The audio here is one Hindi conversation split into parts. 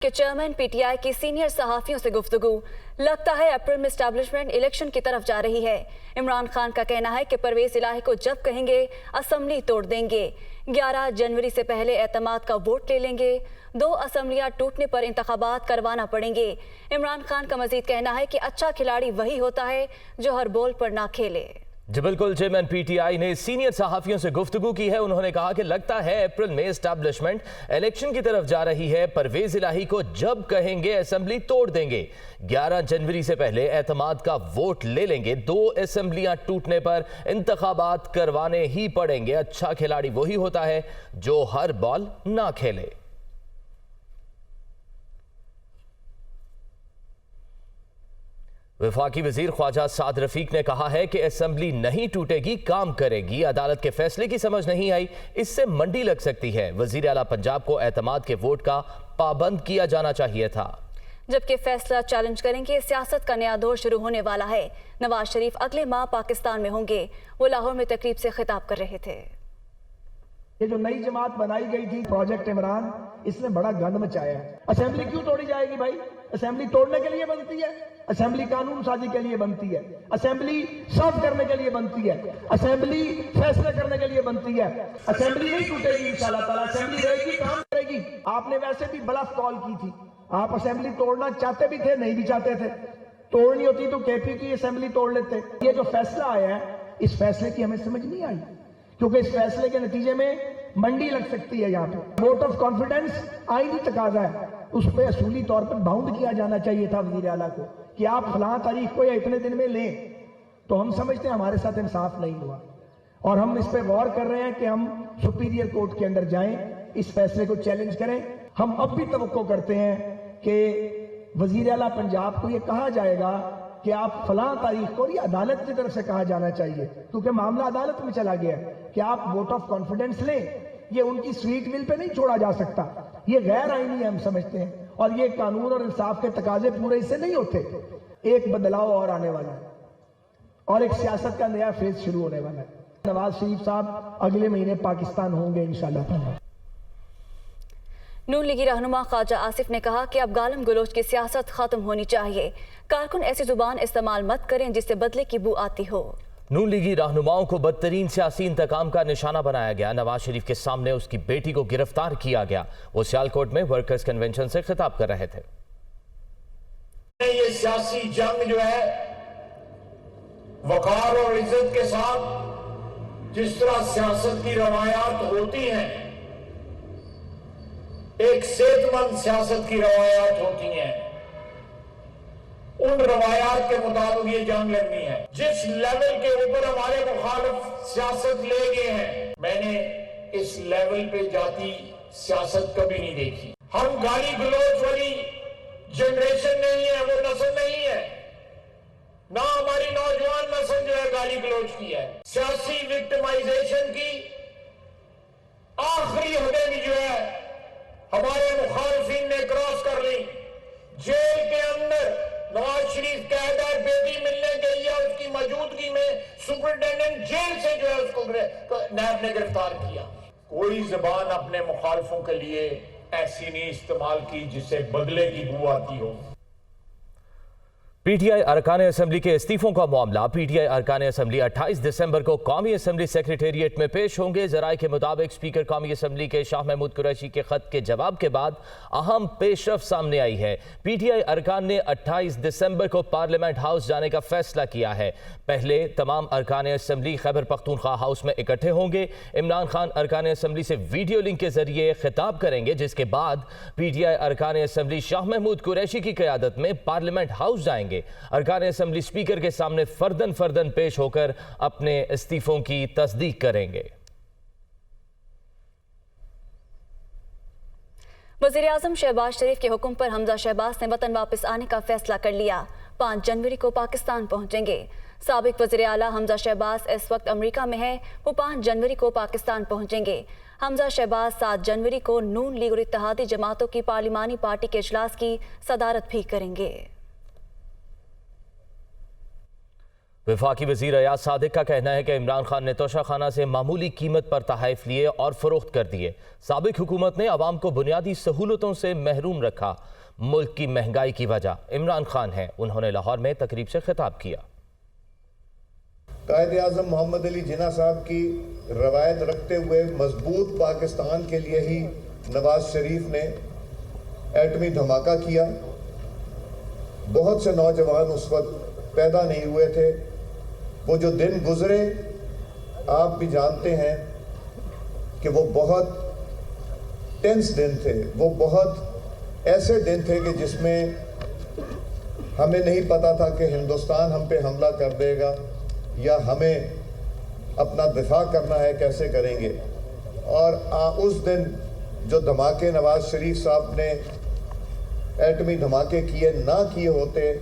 के चेयरमैन पीटीआई की सीनियर सहाफियों से गुफ्तगू। लगता है अप्रैल में एस्टैब्लिशमेंट इलेक्शन की तरफ जा रही है। इमरान खान का कहना है कि परवेज इलाही को जब कहेंगे असेंबली तोड़ देंगे। 11 जनवरी से पहले एतमाद का वोट ले लेंगे। 2 असेंबलियां टूटने पर इंतखाबात करवाना पड़ेंगे। इमरान खान का मजीद कहना है कि अच्छा खिलाड़ी वही होता है जो हर बॉल पर ना खेले। जी बिल्कुल, चेयरमैन पीटीआई ने सीनियर सहाफियों से गुफ्तगू की है। उन्होंने कहा कि लगता है अप्रैल में एस्टैब्लिशमेंट इलेक्शन की तरफ जा रही है। परवेज इलाही को जब कहेंगे असेंबली तोड़ देंगे। 11 जनवरी से पहले एतमाद का वोट ले लेंगे। 2 असेंबलियां टूटने पर इंतखाबात करवाने ही पड़ेंगे। अच्छा खिलाड़ी वही होता है जो हर बॉल ना खेले। वफाकी वजीर ख्वाजा साद रफीक ने कहा है कि असेंबली नहीं टूटेगी, काम करेगी। अदालत के फैसले की समझ नहीं आई, इससे मंडी लग सकती है। वजीर आला पंजाब को एतमाद के वोट का पाबंद किया जाना चाहिए था। जबकि फैसला चैलेंज करेंगे। सियासत का नया दौर शुरू होने वाला है। नवाज शरीफ अगले माह पाकिस्तान में होंगे। वो लाहौर में तकरीब से खिताब कर रहे थे। ये जो नई जमात बनाई गई थी प्रोजेक्ट इमरान, इसने बड़ा गंद मचाया है। असेंबली क्यों तोड़ी जाएगी भाई? असेंबली तोड़ने के लिए बनती है, असेंबली कानून साजी के लिए बनती है, असेंबली सर्व करने के लिए बनती है, असेंबली फैसले करने के लिए बनती है। असेंबली नहीं टूटेगी इंशाल्लाह ताला, असेंबली रहेगी, काम करेगी। आपने वैसे भी ब्लफ कॉल की थी। आप असेंबली तोड़ना चाहते भी थे, नहीं भी चाहते थे। तोड़नी होती तो केपी की असेंबली तोड़ लेते। ये जो फैसला आया है, इस फैसले की हमें समझ नहीं आई, क्योंकि इस फैसले के नतीजे में मंडी लग सकती है। यहाँ पे वोट ऑफ कॉन्फिडेंस आईनी तकाजा है, उस पर असूली तौर पर बाउंड किया जाना चाहिए था वजीर आला को कि आप फलां तारीख को या इतने दिन में लें। तो हम समझते हैं हमारे साथ इंसाफ नहीं हुआ, और हम इस पर गौर कर रहे हैं कि हम सुपीरियर कोर्ट के अंदर जाएं, इस फैसले को चैलेंज करें। हम अब भी तवक्को करते हैं कि वजीर आला पंजाब को यह कहा जाएगा कि आप फलां तारीख को, ये अदालत की तरफ से कहा जाना चाहिए, क्योंकि मामला अदालत में चला गया है कि आप वोट ऑफ कॉन्फिडेंस लें। ये उनकी स्वीट विल पे नहीं छोड़ा जा सकता, ये गैर आईनी है, हम समझते हैं, और ये कानून और इंसाफ के तकाजे पूरे इससे नहीं होते। एक बदलाव और आने वाला है, और एक सियासत का नया फेज शुरू होने वाला है। नवाज शरीफ साहब अगले महीने पाकिस्तान होंगे इंशाल्लाह। नून लीगी रहनुमा ख्वाजा आसिफ ने कहा कि अब गालम गलोच की सियासत खत्म होनी चाहिए। कारकुन ऐसी जुबान इस्तेमाल मत करें जिससे बदले की बू आती हो। नून लीगी रहनुमाओं को बदतरीन सियासी इंतकाम का निशाना बनाया गया। नवाज शरीफ के सामने उसकी बेटी को गिरफ्तार किया गया। वो सियालकोट में वर्कर्स कन्वेंशन से खिताब कर रहे थे। ये सियासी जंग जो है वकार और इज्जत के साथ, जिस तरह सियासत की रवायात होती हैं, एक सेहतमंद सियासत की रवायात होती हैं, उन रवायात के मुताबिक ये जंग लड़नी है। जिस लेवल के ऊपर हमारे मुखालिफ सियासत ले गए हैं, मैंने इस लेवल पे जाती सियासत कभी नहीं देखी। हम गाली गलौज वाली जनरेशन नहीं है, वो नस्ल नहीं है, ना हमारी नौजवान नस्ल जो है गाली गलौज की है। सियासी विक्टिमाइजेशन की आखिरी हदें भी जो है हमारे मुखालिफिन ने क्रॉस कर ली। जेल के अंदर नवाज शरीफ कहता है बेटी मिलने गई है, उसकी मौजूदगी में सुपरिटेंडेंट जेल से जो है उसको नैब ने गिरफ्तार किया। कोई जबान अपने मुखालिफों के लिए ऐसी नहीं इस्तेमाल की जिससे बदले की बू आती हो। पीटीआई अरकान असेंबली के इस्तीफों का मामला। पीटीआई अरकान असेंबली 28 दिसंबर को कौमी असेंबली सेक्रेटेरिएट में पेश होंगे। जराये के मुताबिक स्पीकर कौमी असेंबली के शाह महमूद कुरैशी के खत के जवाब के बाद अहम पेशरफ सामने आई है। पीटीआई अरकान ने 28 दिसंबर को पार्लियामेंट हाउस जाने का फैसला किया है। पहले तमाम अरकान असेंबली खैबर पख्तूनख्वा हाउस में इकट्ठे होंगे। इमरान खान अरकान असेंबली से वीडियो लिंक के जरिए खिताब करेंगे, जिसके बाद पीटीआई अरकान असेंबली शाह महमूद कुरैशी की क़यादत में पार्लियामेंट हाउस जाएंगे। अरकान असेंबली स्पीकर के सामने फर्दन फर्दन पेश होकर अपने इस्तीफों की तस्दीक करेंगे। वज़ीर आज़म शहबाज शरीफ के हुक्म पर हमजा शहबाज ने वतन वापस आने का फैसला कर लिया। 5 जनवरी को पाकिस्तान पहुंचेंगे। साबिक वज़ीर आला हमजा शहबाज इस वक्त अमेरिका में है। वो 5 जनवरी को पाकिस्तान पहुंचेंगे। हमजा शहबाज 7 जनवरी को नून लीग और इत्तेहादी जमातों की पार्लिमानी पार्टी के इजलास की सदारत भी करेंगे। वफाकी वजीर अयाज सादिक का कहना है कि इमरान खान ने तोशाखाना से मामूली कीमत पर तहफ़ लिए और फरोख्त कर दिए। साबिक हुकूमत ने अवाम को बुनियादी सहूलतों से महरूम रखा। मुल्क की महंगाई की वजह इमरान खान है। उन्होंने लाहौर में तकरीब से खिताब किया। कायद आज़म मोहम्मद अली जिन्ना साहब की रवायत रखते हुए मजबूत पाकिस्तान के लिए ही नवाज शरीफ ने एटमी धमाका किया। बहुत से नौजवान उस वक्त पैदा नहीं हुए थे। वो जो दिन गुजरे आप भी जानते हैं कि वो बहुत टेंस दिन थे। वो बहुत ऐसे दिन थे कि जिसमें हमें नहीं पता था कि हिंदुस्तान हम पे हमला कर देगा या हमें अपना दिफा करना है, कैसे करेंगे। और उस दिन जो धमाके नवाज शरीफ साहब ने एटमी धमाके किए ना किए होते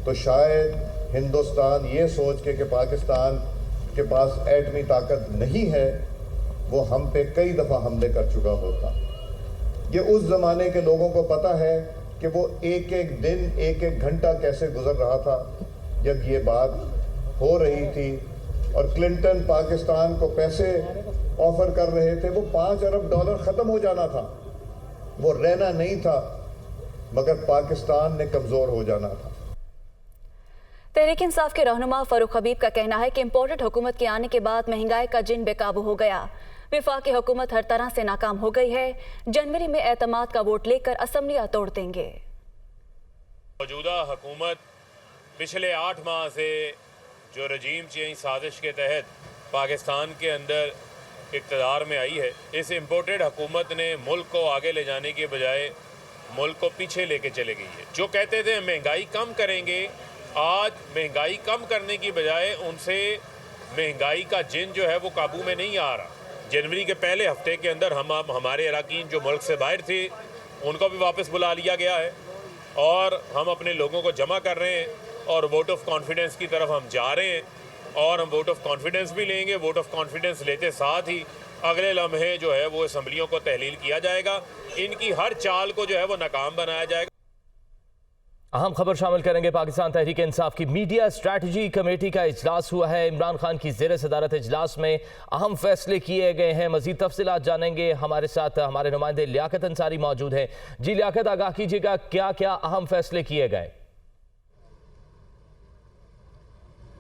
तो शायद हिंदुस्तान ये सोच के कि पाकिस्तान के पास एटमी ताकत नहीं है, वो हम पे कई दफ़ा हमले कर चुका होता। ये उस ज़माने के लोगों को पता है कि वो एक एक दिन एक एक घंटा कैसे गुजर रहा था जब ये बात हो रही थी। और क्लिंटन पाकिस्तान को पैसे ऑफर कर रहे थे। वो $5 अरब ख़त्म हो जाना था, वो रहना नहीं था, मगर पाकिस्तान ने कमज़ोर हो जाना था। तहरीक इंसाफ के रहनुमा फारूक हबीब का कहना है कि इम्पोर्टेड हुकूमत के आने के बाद महंगाई का जिन बेकाबू हो गया। वफाकी हुकूमत हर तरह से नाकाम हो गई है। जनवरी में एतमाद का वोट लेकर असम्बलियाँ तोड़ देंगे। मौजूदा हुकूमत पिछले 8 माह से जो रजीम चेंज साजिश के तहत पाकिस्तान के अंदर इक़्तिदार में आई है, इस इम्पोर्टेड हुकूमत ने मुल्क को आगे ले जाने के बजाय मुल्क को पीछे लेके चले गई है। जो कहते थे महंगाई कम करेंगे, आज महंगाई कम करने की बजाय उनसे महंगाई का जिन जो है वो काबू में नहीं आ रहा। जनवरी के पहले हफ्ते के अंदर हमारे अरकान जो मुल्क से बाहर थे उनको भी वापस बुला लिया गया है और हम अपने लोगों को जमा कर रहे हैं और वोट ऑफ कॉन्फिडेंस की तरफ हम जा रहे हैं और हम वोट ऑफ कॉन्फिडेंस भी लेंगे। वोट ऑफ कॉन्फिडेंस लेते साथ ही अगले लम्हे जो है वो असम्बलियों को तहलील किया जाएगा। इनकी हर चाल को जो है वो नाकाम बनाया जाएगा। अहम खबर शामिल करेंगे। पाकिस्तान तहरीक इंसाफ की मीडिया स्ट्रैटेजी कमेटी का इजलास हुआ है। इमरान खान की ज़ेर सदारत इजलास में अहम फैसले किए गए हैं। मजीद तफसीलात जानेंगे। हमारे साथ हमारे नुमाइंदे लियाकत अंसारी मौजूद हैं। जी लियाकत, आगाह कीजिएगा, क्या क्या अहम फैसले किए गए?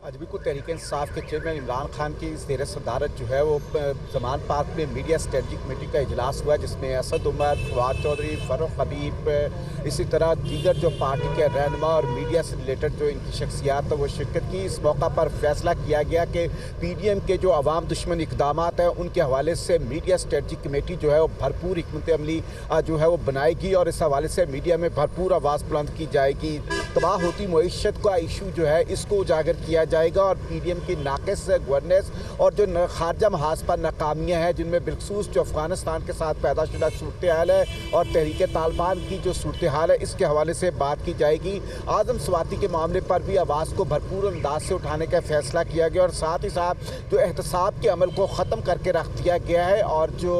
आज बिल्कुल तहरीक इंसाफ के चेयरमैन इमरान खान की ज़ेर सदारत जो है वो जमान पार्क में मीडिया स्ट्रेटजी कमेटी का इजलास हुआ, जिसमें असद उमर, फवाद चौधरी, फारूक हबीब, इसी तरह दीगर जो पार्टी के रहनुमा और मीडिया से रिलेटेड जो इनकी शख्सियात वो शिरकत की। इस मौका पर फैसला किया गया कि PDM के जो अवाम दुश्मन इकदाम हैं उनके हवाले से मीडिया स्ट्रेटजी कमेटी जो है वो भरपूर हिकमत अमली जो है वो बनाएगी और इस हवाले से मीडिया में भरपूर आवाज़ बुलंद की जाएगी। तबाह होती मईशत का इशू जो है इसको उजागर किया जाएगा और PDM की नाक़िस गवर्नेंस और जो खारजा महाज पर नाकामियाँ हैं, जिनमें बिलखसूस जो अफ़गानिस्तान के साथ पैदा शुदा सूरत हाल है और तहरीक तालिबान की जो सूरत हाल है, इसके हवाले से बात की जाएगी। आदम स्वाति के मामले पर भी आवाज़ को भरपूर अंदाज से उठाने का फैसला किया गया और साथ ही साथ जो एहतसाब के अमल को ख़त्म करके रख दिया गया है और जो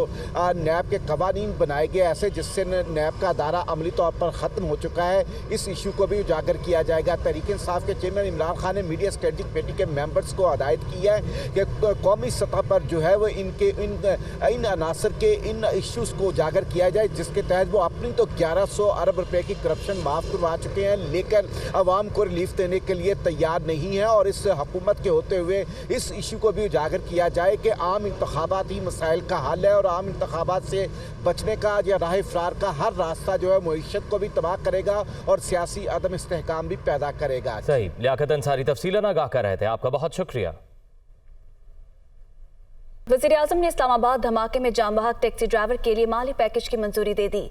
नैब के कवानीन बनाए गए ऐसे जिससे नैब का अदारा अमली तौर पर ख़त्म हो चुका है, इस इशू को भी उजागर किया जाएगा। तहरीक इंसाफ के चेयरमैन इमरान खान ने मीडिया स्ट्रेटजी कमेटी के मेंबर्स को हदायत की है कि कौमी सतह पर जो है वो इन अनासर के इन इश्यूज़ को उजागर किया जाए, जिसके तहत वो अपनी तो 1100 अरब रुपए की करप्शन माफ़ करवा चुके हैं, लेकिन आवाम को रिलीफ देने के लिए तैयार नहीं है। और इस हुकूमत के होते हुए इस इशू को भी उजागर किया जाए कि आम इंतखाबात ही मसाइल का हल है और आम इंतखाबात से बचने का या राह फ़रार का हर रास्ता जो है मईशत को भी तबाह करेगा और सियासी अदम इस्तेहकाम भी पैदा करेगा। सही, लियाकत अंसारी तफसीलन आगाह कर रहे थे, आपका बहुत शुक्रिया। वज़ीर आज़म ने इस्लामाबाद धमाके में जाम बहक टैक्सी ड्राइवर के लिए माली पैकेज की मंजूरी दे दी।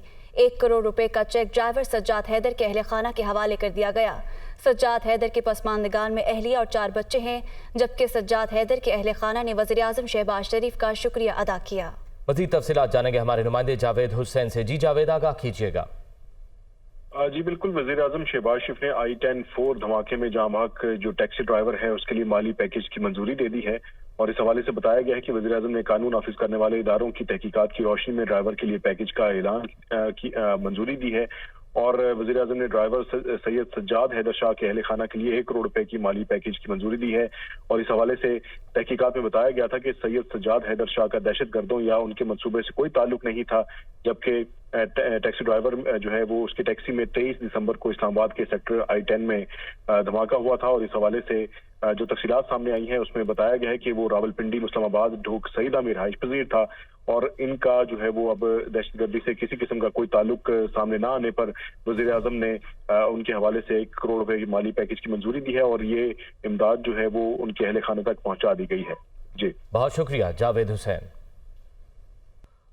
1 करोड़ रुपए का चेक ड्राइवर सज्जाद हैदर के अहले खाना के हवाले कर दिया गया। सज्जाद हैदर के पसमानदगान में अहलिया और 4 बच्चे हैं, जबकि सज्जाद हैदर के अहले खाना ने वज़ीर आज़म शहबाज शरीफ का शुक्रिया अदा किया। मज़ीद तफसीलात जानेंगे हमारे नुमाइंदे जावेद हुसैन से। जी जावेद, आगाह कीजिएगा। जी बिल्कुल, वज़ीर आज़म शहबाज शरीफ ने I-10-4 धमाके में जाम बहक जो टैक्सी ड्राइवर है उसके लिए माली पैकेज की मंजूरी दे दी है और इस हवाले से बताया गया है कि वज़ीर आज़म ने कानून नाफिज करने वाले इदारों की तहकीकात की रोशनी में ड्राइवर के लिए पैकेज का ऐलान की मंजूरी दी है और वज़ीर आज़म ने ड्राइवर सैयद सज्जाद हैदर शाह के अहल खाना के लिए 1 करोड़ रुपए की माली पैकेज की मंजूरी दी है। और इस हवाले से तहकीकात में बताया गया था कि सैयद सज्जाद हैदर शाह का दहशतगर्दों या उनके मंसूबे से कोई ताल्लुक नहीं था, जबकि टैक्सी ड्राइवर जो है वो उसकी टैक्सी में 23 दिसंबर को इस्लामाबाद के सेक्टर I-10 में धमाका हुआ था। और इस हवाले से जो तफसीलात सामने आई हैं उसमें बताया गया है कि वो रावलपिंडी मुस्लिमाबाद ढूक सईदा में रहाइश पजीर था और इनका जो है वो अब दहशतगर्दी से किसी किस्म का कोई ताल्लुक सामने ना आने पर वज़ीर आज़म ने उनके हवाले से 1 करोड़ रुपए की माली पैकेज की मंजूरी दी है और ये इमदाद जो है वो उनके अहले खाने तक पहुंचा दी गई है। जी बहुत शुक्रिया जावेद हुसैन।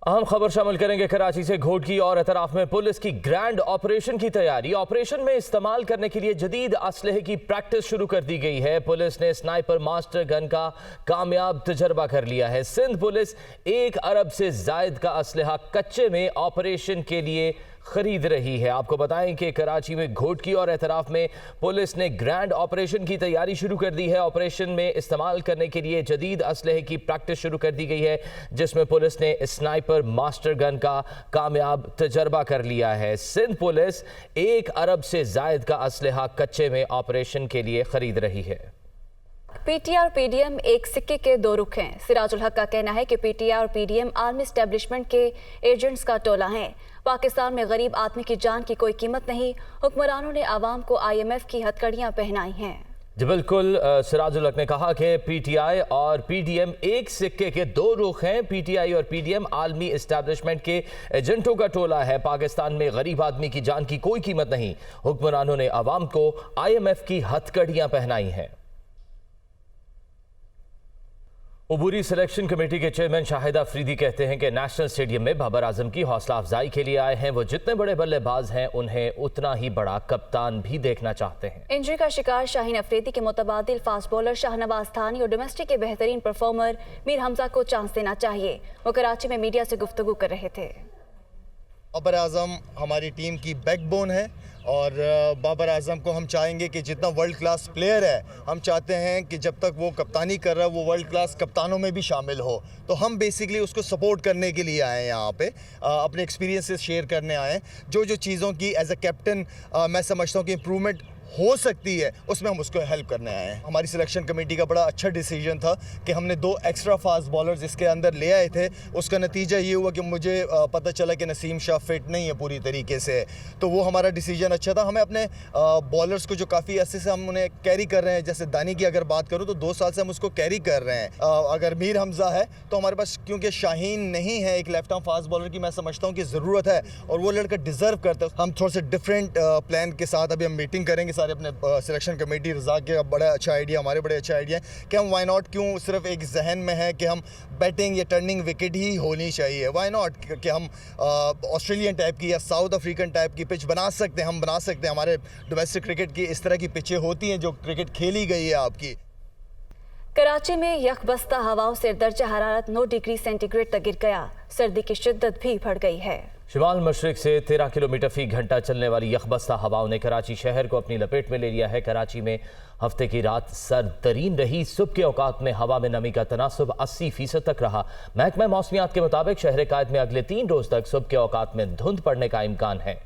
अहम खबर शामिल करेंगे कराची से। घोटकी और अतराफ में पुलिस की ग्रैंड ऑपरेशन की तैयारी। ऑपरेशन में इस्तेमाल करने के लिए जदीद असलहे की प्रैक्टिस शुरू कर दी गई है। पुलिस ने स्नाइपर मास्टर गन का कामयाब तजर्बा कर लिया है। सिंध पुलिस 1 अरब से जायद का असलहा कच्चे में ऑपरेशन के लिए खरीद रही है। आपको बताएं कि कराची में घोटकी और एतराफ में पुलिस ने ग्रैंड ऑपरेशन की तैयारी शुरू कर दी है। ऑपरेशन में इस्तेमाल करने के लिए जदीद असलहे की प्रैक्टिस शुरू कर दी गई है, जिसमें पुलिस ने स्नाइपर मास्टर गन का कामयाब तजर्बा कर लिया है। सिंध पुलिस 1 अरब से जायद का असलहा कच्चे में ऑपरेशन के लिए खरीद रही है। पीटीआई और पीडीएम एक सिक्के के 2 रुख हैं। सिराजुल हक का कहना है कि पीटीआई और पीडीएम आर्मी एस्टेब्लिशमेंट के एजेंट्स का टोला है। पाकिस्तान में गरीब आदमी की जान की कोई कीमत नहीं। हुक्मरानों ने आवाम को IMF की हथकड़ियां पहनाई हैं। जी बिल्कुल, सिराजुल हक ने कहा कि पीटीआई और पीडीएम एक सिक्के के 2 रुख हैं। पीटीआई और पीडीएम आलमी एस्टैब्लिशमेंट के एजेंटों का टोला है। पाकिस्तान में गरीब आदमी की जान की कोई कीमत नहीं। हुक्मरानों ने आवाम को IMF की हथकड़ियां पहनाई हैं। उबूरी सिलेक्शन कमेटी के चेयरमैन शाहिद अफरीदी कहते हैं कि नेशनल स्टेडियम में बाबर आजम की हौसला अफजाई के लिए आए हैं। वो जितने बड़े बल्लेबाज हैं उन्हें उतना ही बड़ा कप्तान भी देखना चाहते हैं। इंजरी का शिकार शाहीन अफरीदी के मुतबादिल फास्ट बॉलर शाहनवाज थानी और डोमेस्टिक के बेहतरीन परफॉर्मर मीर हमजा को चांस देना चाहिए। वो कराची में मीडिया से गुफ्तगू कर रहे थे। बाबर आजम हमारी टीम की बैकबोन है और बाबर आजम को हम चाहेंगे कि जितना वर्ल्ड क्लास प्लेयर है, हम चाहते हैं कि जब तक वो कप्तानी कर रहा है वो वर्ल्ड क्लास कप्तानों में भी शामिल हो। तो हम बेसिकली उसको सपोर्ट करने के लिए आए हैं, यहाँ पे अपने एक्सपीरियंसेस शेयर करने आए हैं। जो चीज़ों की एज अ कैप्टन मैं समझता हूँ कि इम्प्रूवमेंट हो सकती है उसमें हम उसको हेल्प करने आए हैं। हमारी सिलेक्शन कमेटी का बड़ा अच्छा डिसीजन था कि हमने 2 एक्स्ट्रा फास्ट बॉलर्स इसके अंदर ले आए थे। उसका नतीजा ये हुआ कि मुझे पता चला कि नसीम शाह फिट नहीं है पूरी तरीके से, तो वो हमारा डिसीजन अच्छा था। हमें अपने बॉलर्स को जो काफ़ी अच्छे से हम उन्हें कैरी कर रहे हैं, जैसे दानी की अगर बात करूँ तो 2 साल से हम उसको कैरी कर रहे हैं। अगर मीर हमजा है तो हमारे पास क्योंकि शाहीन नहीं है एक लेफ्ट आर्म फास्ट बॉलर की, मैं समझता हूँ कि ज़रूरत है और वो लड़का डिज़र्व करता है। हम थोड़ा सा डिफरेंट प्लान के साथ अभी हम मीटिंग करेंगे सारे अपने सिलेक्शन कमेटी। रज़ा के बड़ा अच्छा आइडिया, हमारे बड़े अच्छा आइडिया है कि हम वाई नॉट, क्यों सिर्फ एक जहन में है कि हम बैटिंग या टर्निंग विकेट ही होनी चाहिए, वाई नॉट कि हम ऑस्ट्रेलियन टाइप की या साउथ अफ्रीकन टाइप की पिच बना सकते हैं। हम बना सकते हैं, हमारे डोमेस्टिक क्रिकेट की इस तरह की पिचें होती हैं जो क्रिकेट खेली गई है आपकी। कराची में यकबस्ता हवाओं से दर्जा हरारत 9 डिग्री सेंटीग्रेड तक गिर गया। सर्दी की शिद्दत भी बढ़ गई है। शिमाल मशरिक से 13 किलोमीटर फी घंटा चलने वाली यकबस्ता हवाओं ने कराची शहर को अपनी लपेट में ले लिया है। कराची में हफ्ते की रात सर्द तरीन रही। सुबह के औकात में हवा में नमी का तनासुब 80% तक रहा। महकमा मौसमियात के मुताबिक शहर कायद में अगले 3 रोज तक सुबह के औकात में धुंध पड़ने का इम्कान है।